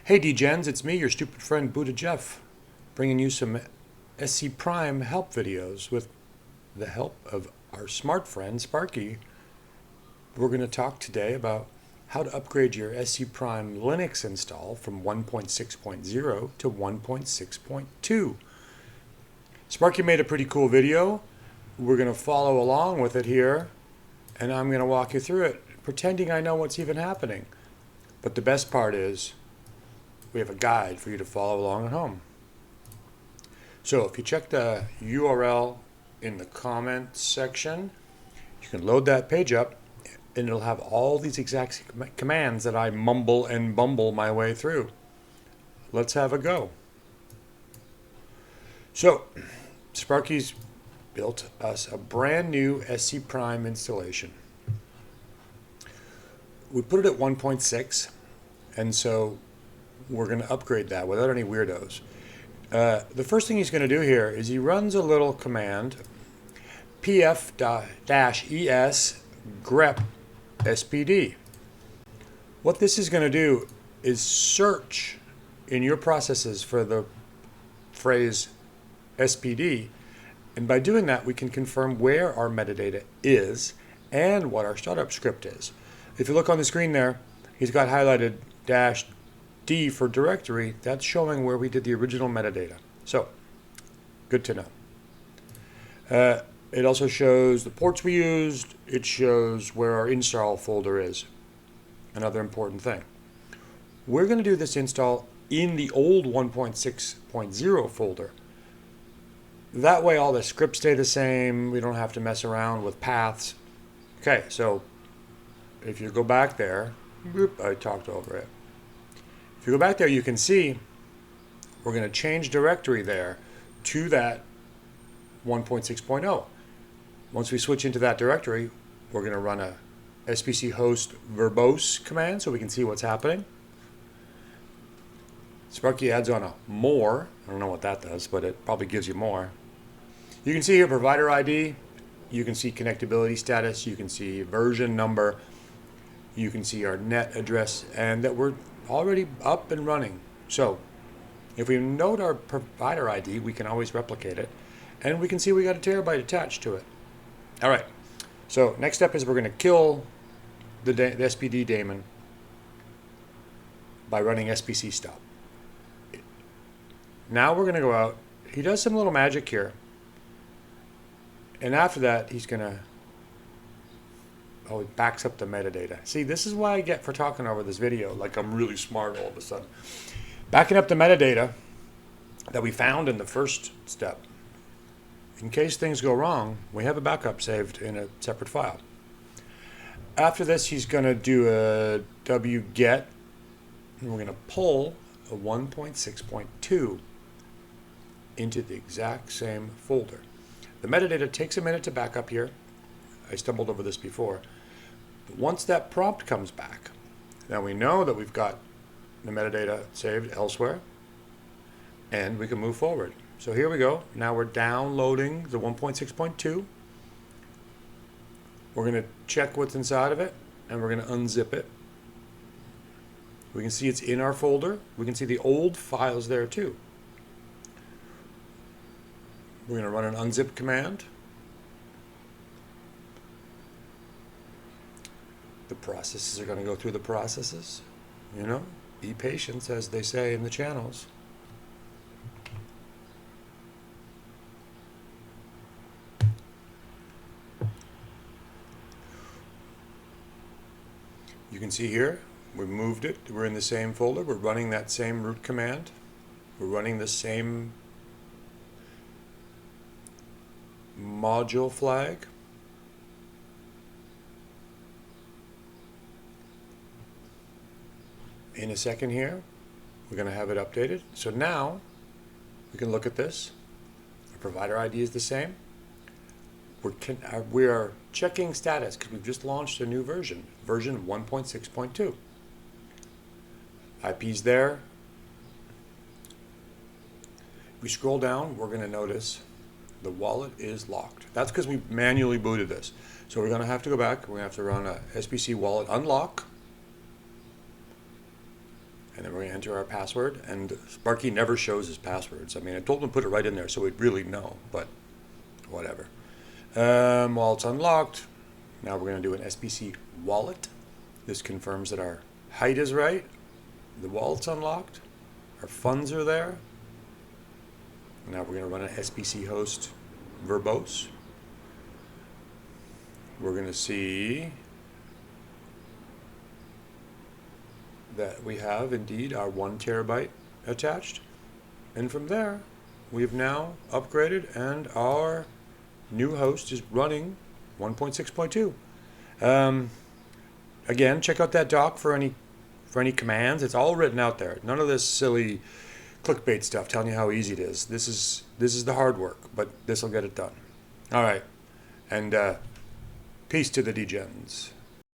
Hey DGens, it's me, your stupid friend Buddha Jeff, bringing you some ScPrime help videos with the help of our smart friend Sparky. We're going to talk today about how to upgrade your ScPrime Linux install from 1.6.0 to 1.6.2. Sparky made a pretty cool video. We're going to follow along with it here, and I'm going to walk you through it, pretending I know what's even happening. But the best part is, we have a guide for you to follow along at home. So if you check the URL in the comments section, you can load that page up and it'll have all these exact commands that I mumble and bumble my way through. Let's have a go. So Sparky's built us a brand new ScPrime installation. We put it at 1.6, and so we're going to upgrade that without any weirdos. The first thing he's going to do here is he runs a little command, pf-es grep spd. What this is going to do is search in your processes for the phrase spd, and by doing that we can confirm where our metadata is and what our startup script is. If you look on the screen there, he's got highlighted -D for directory. That's showing where we did the original metadata. So, good to know. It also shows the ports we used. It shows where our install folder is. Another important thing. We're going to do this install in the old 1.6.0 folder. That way all the scripts stay the same. We don't have to mess around with paths. Okay, so if you go back there, I talked over it. If you go back there, you can see we're going to change directory there to that 1.6.0. Once we switch into that directory, we're going to run a spc host verbose command so we can see what's happening. Sparky adds on a more. I don't know what that does, but it probably gives you more. You can see here provider ID. You can see connectability status. You can see version number. You can see our net address, and that we're already up and running. So if we note our provider ID, we can always replicate it, and we can see we got a terabyte attached to it. All right, so next step is we're going to kill the SPD daemon by running spc stop. Now we're going to go out. He does some little magic here, and after that he's going to it backs up the metadata. See, this is what I get for talking over this video like I'm really smart all of a sudden. Backing up the metadata that we found in the first step. In case things go wrong, we have a backup saved in a separate file. After this, he's going to do a wget, and we're going to pull a 1.6.2 into the exact same folder. The metadata takes a minute to back up here. I stumbled over this before. But once that prompt comes back, now we know that we've got the metadata saved elsewhere, and we can move forward. So here we go. Now we're downloading the 1.6.2. We're going to check what's inside of it, and we're going to unzip it. We can see it's in our folder. We can see the old files there too. We're going to run an unzip command. The processes are going to go through the processes. You know, be patient, as they say in the channels. You can see here, we moved it. We're in the same folder. We're running that same root command. We're running the same module flag. In a second here, we're going to have it updated. So now we can look at this. Our provider ID is the same. We are checking status because we've just launched a new version 1.6.2. IP's there. If we scroll down, we're going to notice the wallet is locked. That's because we manually booted this. So we're going to have to go back. We're going to have to run a SBC wallet unlock. then we're going to enter our password. And Sparky never shows his passwords. I mean, I told him to put it right in there so we'd really know, but whatever. While it's unlocked, now we're going to do an SBC wallet. This confirms that our height is right. The wallet's unlocked. Our funds are there. Now we're going to run an SBC host verbose. We're going to see that we have indeed our 1 terabyte attached. And from there, we've now upgraded and our new host is running 1.6.2. Again, check out that doc for any commands. It's all written out there. None of this silly clickbait stuff telling you how easy it is. This is the hard work, but this will get it done. All right. And peace to the degens.